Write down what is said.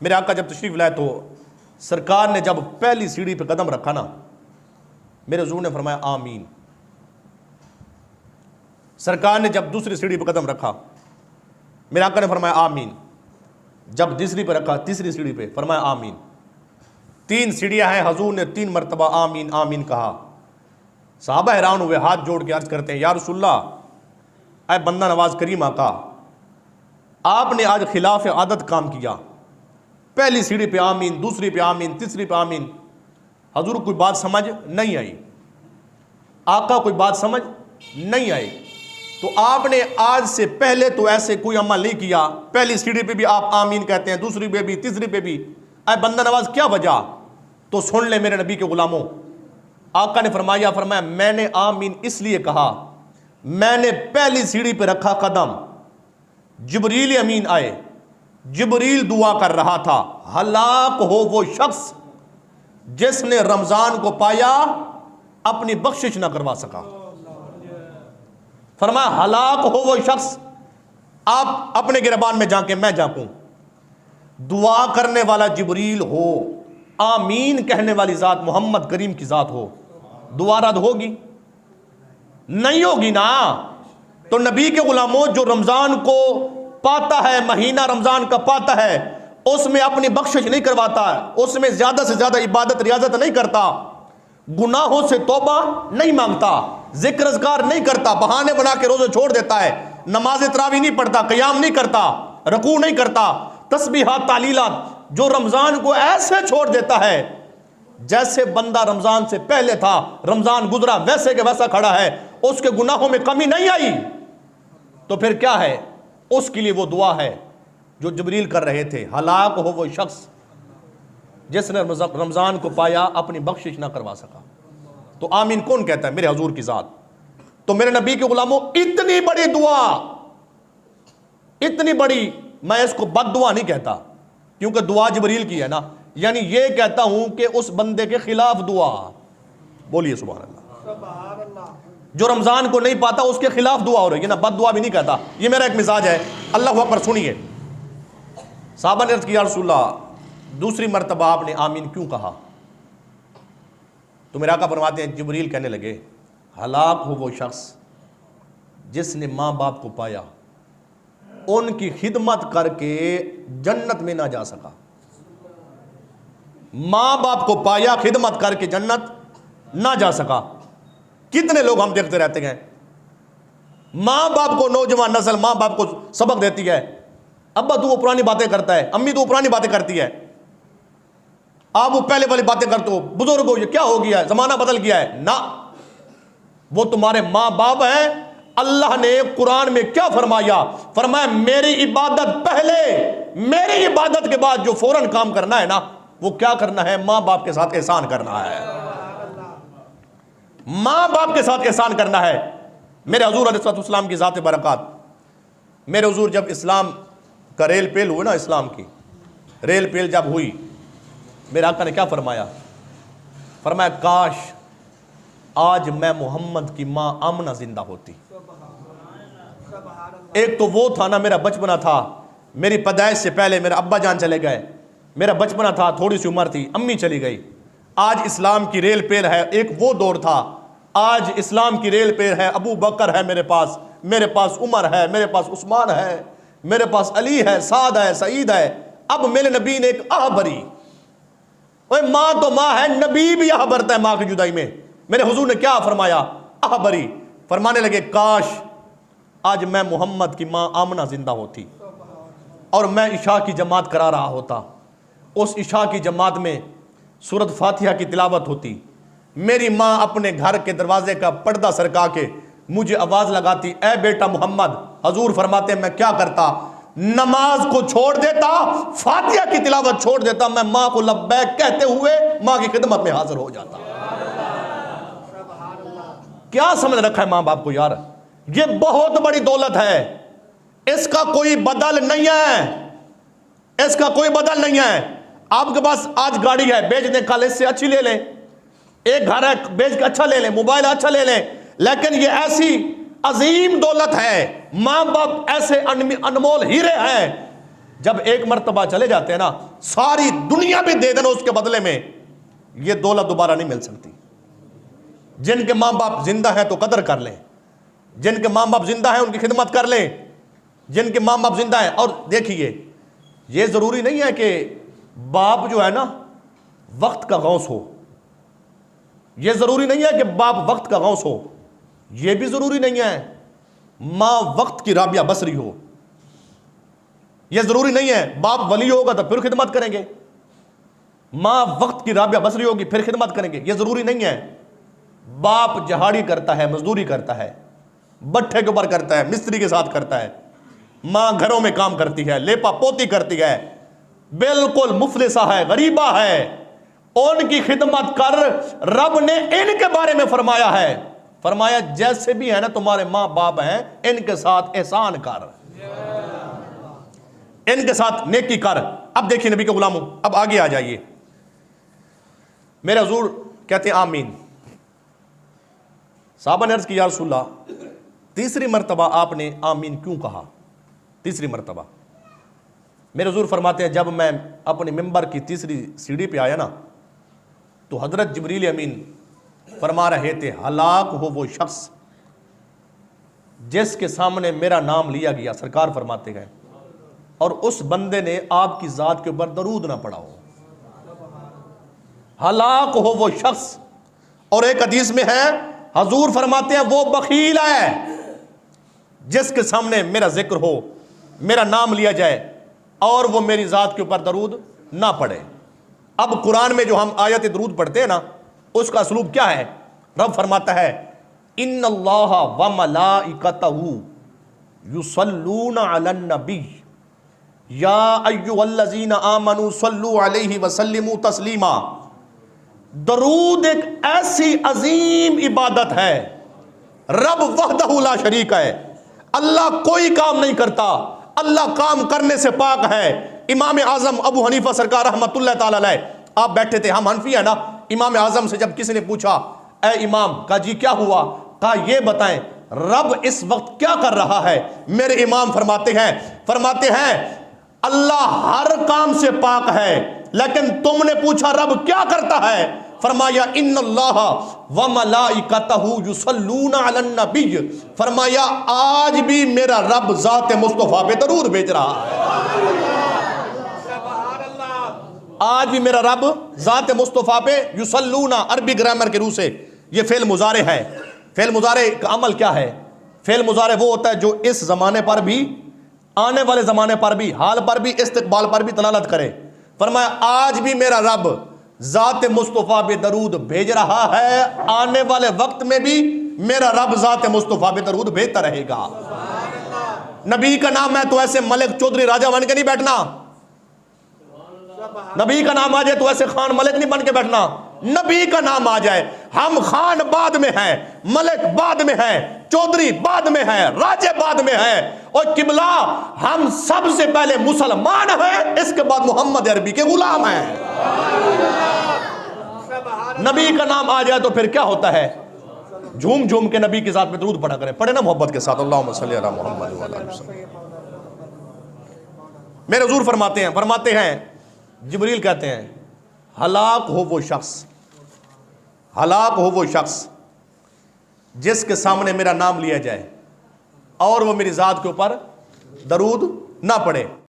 मेरे आका जब तशरीफ लाए तो सरकार ने जब पहली सीढ़ी पे कदम रखा ना, मेरे हुजूर ने फरमाया आमीन। सरकार ने जब दूसरी सीढ़ी पे कदम रखा, मेरे आका ने फरमाया आमीन। जब तीसरी पे रखा, तीसरी सीढ़ी पे फरमाया आमीन। 3 सीढ़ियां हैं, हुजूर ने 3 मरतबा आमीन आमीन कहा। सहाबा हैरान हुए, हाथ जोड़ के अर्ज करते हैं, या रसूलल्लाह, ऐ बंदा नवाज करीम आका, आपने आज खिलाफ आदत काम किया। पहली सीढ़ी पे आमीन, दूसरी पे आमीन, तीसरी पे आमीन। हुजूर कोई बात समझ नहीं आई, आका कोई बात समझ नहीं आई। तो आपने आज से पहले तो ऐसे कोई अमल नहीं किया। पहली सीढ़ी पे भी आप आमीन कहते हैं, दूसरी पे भी, तीसरी पे भी। ऐ बंदा नवाज क्या वजह? तो सुन ले मेरे नबी के गुलामों, आका ने फरमाया मैंने आमीन इसलिए कहा, मैंने पहली सीढ़ी पे रखा कदम, जिब्रील अमीन आए, जिब्रील दुआ कर रहा था, हलाक हो वो शख्स जिसने रमजान को पाया अपनी बख्शिश ना करवा सका। फरमाया हलाक हो वो शख्स, आप अपने गिरबान में जाके मैं जाकूं। दुआ करने वाला जिब्रील हो, आमीन कहने वाली जात मोहम्मद करीम की जात हो, दुआ रद्द होगी? नहीं होगी ना। तो नबी के गुलामों, जो रमजान को पाता है, महीना रमजान का पाता है, उसमें अपनी बख्शिश नहीं करवाता, उसमें ज्यादा से ज्यादा इबादत रियाजत नहीं करता, गुनाहों से तौबा नहीं मांगता, जिक्र अज़कार नहीं करता, बहाने बना के रोजे छोड़ देता है, नमाज तरावी नहीं पढ़ता, क़याम नहीं करता, रकू नहीं करता, तस्बीहात तालीलात, जो रमजान को ऐसे छोड़ देता है जैसे बंदा रमजान से पहले था, रमजान गुजरा वैसे के वैसा खड़ा है, उसके गुनाहों में कमी नहीं आई। तो फिर क्या है? उसके लिए वो दुआ है जो जिब्रील कर रहे थे, हलाक हो वो शख्स जिसने रमजान को पाया अपनी बख्शिश ना करवा सका। तो आमीन कौन कहता है? मेरे हुजूर की जात। तो मेरे नबी के गुलामों, इतनी बड़ी दुआ, इतनी बड़ी, मैं इसको बद दुआ नहीं कहता क्योंकि दुआ जिब्रील की है ना, यानी ये कहता हूं कि उस बंदे के खिलाफ दुआ। बोलिए सुभान अल्लाह। जो रमजान को नहीं पाता उसके खिलाफ दुआ हो रही है ना, बद दुआ भी नहीं कहता, ये मेरा एक मिजाज है। अल्लाह अकबर। सुनिए, साहबा ने अर्ज़ किया, या रसूलल्लाह, दूसरी मरतबा आपने आमीन क्यों कहा? तो मेरे आका फरमाते हैं, जिब्रील कहने लगे, हलाक हो वो शख्स जिसने माँ बाप को पाया, उनकी खिदमत करके जन्नत में ना जा सका। माँ बाप को पाया, खिदमत करके जन्नत ना जा सका। कितने लोग हम देखते रहते हैं, माँ बाप को, नौजवान नस्ल माँ बाप को सबक देती है, अब्बा तू वो पुरानी बातें करता है, अम्मी तू वो पुरानी बातें करती है, आप वो पहले वाली बातें करते हो, बुजुर्ग हो, ये क्या हो गया है, जमाना बदल गया है ना। वो तुम्हारे माँ बाप हैं। अल्लाह ने कुरान में क्या फरमाया? फरमाया मेरी इबादत पहले, मेरी इबादत के बाद जो फौरन काम करना है ना, वो क्या करना है? माँ बाप के साथ एहसान करना है, माँ बाप के साथ एहसान करना है। मेरे हुजूर अलैहिस्सलाम की ज़ात बरक़ात, मेरे हुजूर जब इस्लाम का रेल पेल हुई ना, इस्लाम की रेल पेल जब हुई, मेरे आका ने क्या फरमाया? फरमाया काश आज मैं मोहम्मद की माँ आमना जिंदा होती। एक तो वो था ना, मेरा बचपना था, मेरी पैदाइश से पहले मेरे अब्बा जान चले गए, मेरा बचपना था, थोड़ी सी उम्र थी, अम्मी चली गई। आज इस्लाम की रेल पेल है, एक वो दौर था, आज इस्लाम की रेल पेल है, अबू बकर है मेरे पास उमर है, मेरे पास उस्मान है, मेरे पास अली है, साद है, सईद है। अब मेरे नबी ने एक आह भरी, माँ तो माँ है, नबी भी आह भरता है माँ की जुदाई में। मेरे हुजूर ने क्या फरमाया? आह भरी, फरमाने लगे काश आज मैं मोहम्मद की माँ आमना जिंदा होती और मैं इशा की जमात करा रहा होता, उस इशा की जमात में सूरत फातिहा की तिलावत होती, मेरी माँ अपने घर के दरवाजे का पर्दा सरका के मुझे आवाज लगाती, ए बेटा मोहम्मद। हुजूर फरमाते मैं क्या करता? नमाज को छोड़ देता, फातिहा की तिलावत छोड़ देता, मैं माँ को लब्बैक कहते हुए माँ की खिदमत में हाजिर हो जाता। क्या समझ रखा है माँ बाप को यार? ये बहुत बड़ी दौलत है, इसका कोई बदल नहीं है, इसका कोई बदल नहीं है। आपके पास आज गाड़ी है, बेच दें, कल इससे अच्छी ले लें, एक घर है बेच के अच्छा ले लें, मोबाइल अच्छा ले लें, लेकिन ये ऐसी अजीम दौलत है, माँ बाप ऐसे अनमोल हीरे हैं जब एक मर्तबा चले जाते हैं ना, सारी दुनिया भी दे देना उसके बदले में, ये दौलत दोबारा नहीं मिल सकती। जिनके माँ बाप जिंदा हैं तो कदर कर लें, जिनके माँ बाप जिंदा हैं उनकी खिदमत कर लें, जिनके माँ बाप जिंदा हैं। और देखिए, ये ज़रूरी नहीं है कि बाप जो है ना वक्त का गौस हो, ये ज़रूरी नहीं है कि बाप वक्त का गौस हो, ये भी ज़रूरी नहीं है माँ वक्त की राबिया बसरी हो, ये ज़रूरी नहीं है बाप वली होगा तो फिर खिदमत करेंगे, माँ वक्त की राबिया बसरी होगी फिर खिदमत करेंगे, ये ज़रूरी नहीं है। बाप जहाड़ी करता है, मजदूरी करता है, भट्ठे के ऊपर करता है, मिस्त्री के साथ करता है, माँ घरों में काम करती है, लेपा पोती करती है, बिल्कुल मुफलिसा है, गरीबा है, उनकी खिदमत कर। रब ने इनके बारे में फरमाया है, फरमाया जैसे भी है ना तुम्हारे माँ बाप हैं, इनके साथ एहसान कर, इनके साथ नेकी कर। अब देखिए नबी के गुलामों, अब आगे आ जाइए। मेरे हुजूर कहते हैं आमीन। साहबा ने अर्ज की या रसूलल्लाह, तीसरी मर्तबा आपने आमीन क्यों कहा? तीसरी मर्तबा मेरे हुजूर फरमाते हैं, जब मैं अपने मिंबर की तीसरी सीढ़ी पे आया ना, तो हजरत जिब्रील अमीन फरमा रहे थे, हलाक हो वो शख्स जिसके सामने मेरा नाम लिया गया। सरकार फरमाते गए और उस बंदे ने आपकी जात के ऊपर दरूद ना पढ़ा हो। हलाक हो वो शख्स। और एक हदीस में है, हजूर फरमाते हैं, वो बखील है जिसके सामने मेरा जिक्र हो, मेरा नाम लिया जाए और वो मेरी जात के ऊपर दरूद ना पढ़े। अब कुरान में जो हम आयत दरूद पढ़ते हैं ना, उसका असलूब क्या है? रब फरमाता है, इन्नल्लाह व मलाइकतहू युसल्लूना अलन नबी या अय्युहल्लज़ीना आमनू सल्लू अलैहि वसल्लिमू तस्लीमा। दरूद एक ऐसी अजीम इबादत है, रब वहदहू ला शरीक है, अल्लाह कोई काम नहीं करता, अल्लाह काम करने से पाक है। इमाम आजम अबू हनीफा सरकार रहमतुल्लाह ताला अलैह, आप बैठे थे, हम हनफी है ना, इमाम आजम से जब किसी ने पूछा, ए इमाम, का जी क्या हुआ? कहा ये बताएं रब इस वक्त क्या कर रहा है? मेरे इमाम फरमाते हैं अल्लाह हर काम से पाक है, लेकिन तुमने पूछा रब क्या करता है? फरमाया इन्नल्लाह व मलाइकतहू युसल्लूना अलन नबी। फरमाया आज भी मेरा रब जात मुस्तफा पे दरूद भेज रहा है, आज भी मेरा रब जात मुस्तफा पे युसल्लूना, अरबी ग्रामर के रूह से ये फेल मुजारे है। फेल मुजारे का अमल क्या है? फेल मुजारे वो होता है जो इस जमाने पर भी, आने वाले जमाने पर भी, हाल पर भी, इस्तिकबाल पर भी दलालत करे। फरमाया आज भी मेरा रब जात मुस्तफा पे दरूद भेज रहा है, आने वाले वक्त में भी मेरा रब जात मुस्तफा पे दरूद भेजता रहेगा। नबी का नाम है तो ऐसे मलिक चौधरी राजा बन के नहीं बैठना, नबी का नाम आ जाए तो ऐसे खान मलिक नहीं बन के बैठना। नबी का नाम आ जाए, हम खान बाद में हैं, मलिक बाद में हैं, चौधरी बाद में हैं, राजे बाद में हैं, और किबला हम सबसे पहले मुसलमान हैं, इसके बाद मोहम्मद अरबी के गुलाम हैं। नबी का नाम आ जाए तो फिर क्या होता है? झूम झूम के नबी के साथ में दरूद पढ़ा करें, पढ़े ना मोहब्बत के साथ, अल्लाहुम्मा सल्ली अला मुहम्मद व अला वसल्लम। मेरे हुजूर फरमाते हैं जिब्रील कहते हैं, हलाक हो वो शख्स, हलाक हो वो शख्स जिसके सामने मेरा नाम लिया जाए और वो मेरी जात के ऊपर दरूद ना पढ़े।